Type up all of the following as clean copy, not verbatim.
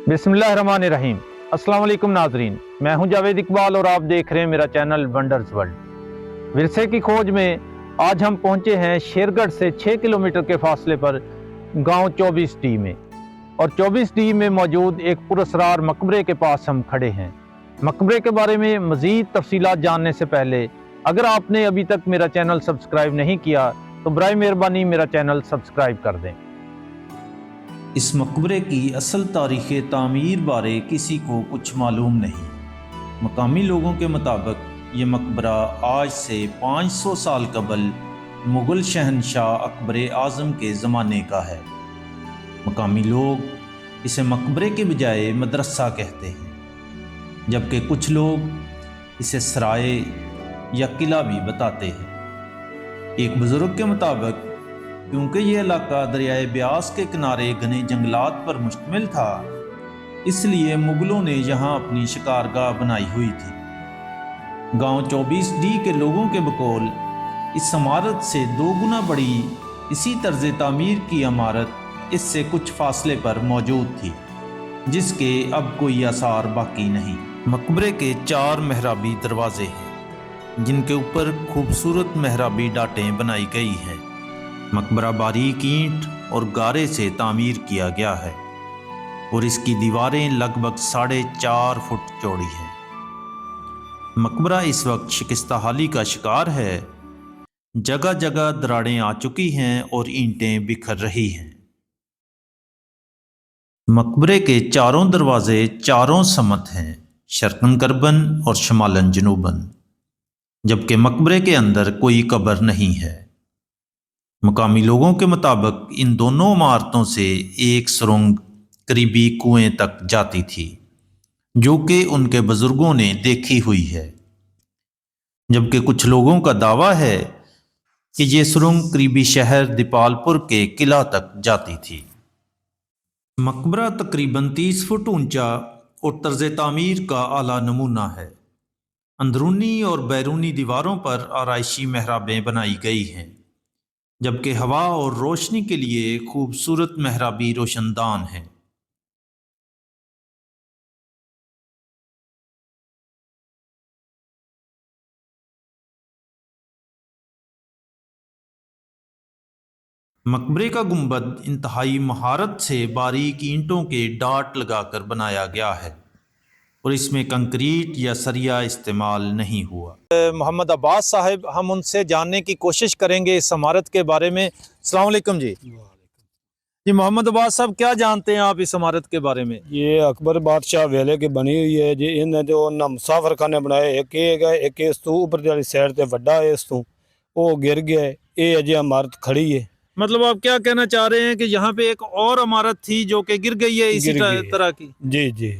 बिस्मिल्लाहिर्रहमानिर्रहीम। अस्सलाम वालेकुम नाजरीन, मैं हूं जावेद इकबाल और आप देख रहे हैं मेरा चैनल वंडर्स वर्ल्ड। विरसे की खोज में आज हम पहुंचे हैं शेरगढ़ से 6 किलोमीटर के फासले पर गांव 24D में, और 24D में मौजूद एक पुरअसरार मकबरे के पास हम खड़े हैं। मकबरे के बारे में मज़ीद तफसीलात जानने से पहले अगर आपने अभी तक मेरा चैनल सब्सक्राइब नहीं किया तो बराए मेहरबानी मेरा चैनल सब्सक्राइब कर दें। इस मकबरे की असल तारीख़ तामीर बारे किसी को कुछ मालूम नहीं। मकामी लोगों के मुताबिक ये मकबरा आज से 500 साल कबल मुग़ल शहनशाह अकबर आज़म के ज़माने का है। मकामी लोग इसे मकबरे के बजाय मदरसा कहते हैं, जबकि कुछ लोग इसे सराय या किला भी बताते हैं। एक बुज़ुर्ग के मुताबिक क्योंकि ये इलाका दरियाए ब्यास के किनारे घने जंगलात पर मुश्तमिल था, इसलिए मुग़लों ने यहाँ अपनी शिकारगाह बनाई हुई थी। गांव 24D के लोगों के बकौल इस इमारत से 2 गुना बड़ी इसी तर्ज तामीर की इमारत इससे कुछ फासले पर मौजूद थी, जिसके अब कोई आसार बाकी नहीं। मकबरे के 4 मेहराबी दरवाजे हैं, जिनके ऊपर खूबसूरत मेहराबी डाटें बनाई गई हैं। मकबरा बारीक ईंट और गारे से तामीर किया गया है और इसकी दीवारें लगभग 4.5 फुट चौड़ी हैं। मकबरा इस वक्त शिकस्तहाली का शिकार है। जगह जगह दरारें आ चुकी हैं और ईंटें बिखर रही हैं। मकबरे के चारों दरवाजे चारों समत हैं, शर्कन गरबन और शमालन जनूबन, जबकि मकबरे के अंदर कोई कब्र नहीं है। मकामी लोगों के मुताबिक इन दोनों इमारतों से एक सुरंग करीबी कुएं तक जाती थी, जो कि उनके बुजुर्गों ने देखी हुई है, जबकि कुछ लोगों का दावा है कि ये सुरंग करीबी शहर दीपालपुर के किला तक जाती थी। मकबरा तकरीबन 30 फुट ऊंचा और तर्ज तामीर का आला नमूना है। अंदरूनी और बैरूनी दीवारों पर आराइशी मेहराबें बनाई गई हैं, जबकि हवा और रोशनी के लिए खूबसूरत मेहराबी रोशनदान हैं। मकबरे का गुंबद इंतहाई महारत से बारीक ईंटों के डाट लगाकर बनाया गया है और इसमें कंक्रीट या सरिया इस्तेमाल नहीं हुआ। मोहम्मद अब्बास साहब, हम उनसे जानने की कोशिश करेंगे इस इमारत के बारे में। अस्सलाम वालेकुम जी। जी मोहम्मद अब्बास साहब, क्या जानते हैं आप इस इमारत के बारे में? ये अकबर बादशाह वेले की बनी हुई है जी। इन्हें जो ना मुसाफर खाने बनाए, एक इस तू ऊपर वाली साइड ते वड्डा है, इस तू वो गिर गया है, ये अजय इमारत खड़ी है। मतलब आप क्या कहना चाह रहे हैं कि यहाँ पे एक और इमारत थी जो कि गिर गई है इसी तरह की? जी जी।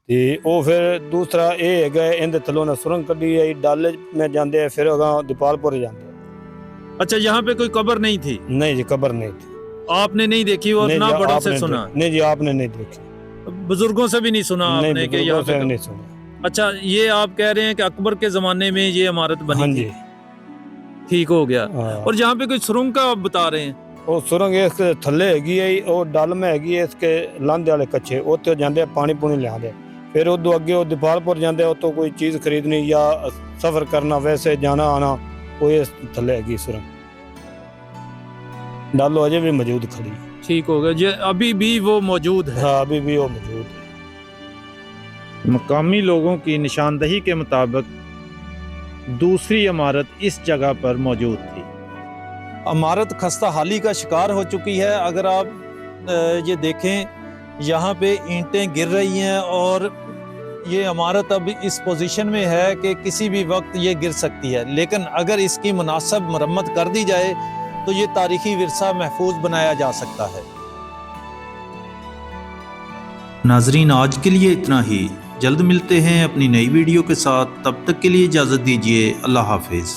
ते वो फिर दूसरा ये है, इनके थलों ने सुरंग कड़ी है, डाले में जाते हैं, फिर अगर दीपालपुर जाते हैं। अच्छा, यहाँ पे कोई कब्र नहीं थी? नहीं जी, कब्र नहीं थी। आपने नहीं देखी और ना बड़ों से सुना? नहीं जी, आपने नहीं देखी। बुजुर्गों से भी नहीं सुना आपने कि यहाँ पे? नहीं सुना। अच्छा, ये आप कह रहे हैं कि अकबर के जमाने में ये इमारत बनी? हाँ थी। जी, ठीक हो गया। और जहाँ पे कोई सुरंग का आप बता रहे हैं? वो सुरंग इसके थल्ले हैगी है, और डल में हैगी है, इसके लांदे वाले कच्चे उत्ते जाते पानी पुनी लिया, फिर उदो अगे वो दीपालपुर जाते उतो कोई चीज़ खरीदनी या सफर करना, वैसे जाना आना, वो इस थल्ले हैगी सुरंग। डालो अजय भी मौजूद खड़ी। ठीक हो गया। ये अभी भी वो मौजूद है? हाँ, अभी भी वो मौजूद है। मकामी लोगों की निशानदही के मुताबिक दूसरी इमारत इस जगह पर मौजूद थी। इमारत खस्ता हाली का शिकार हो चुकी है। अगर आप ये देखें, यहाँ पे ईंटें गिर रही हैं और ये इमारत अब इस पोजीशन में है कि किसी भी वक्त ये गिर सकती है, लेकिन अगर इसकी मुनासिब मरम्मत कर दी जाए तो ये तारीखी विरसा महफूज बनाया जा सकता है। नाजरीन, आज के लिए इतना ही। जल्द मिलते हैं अपनी नई वीडियो के साथ। तब तक के लिए इजाज़त दीजिए। अल्लाह हाफिज़।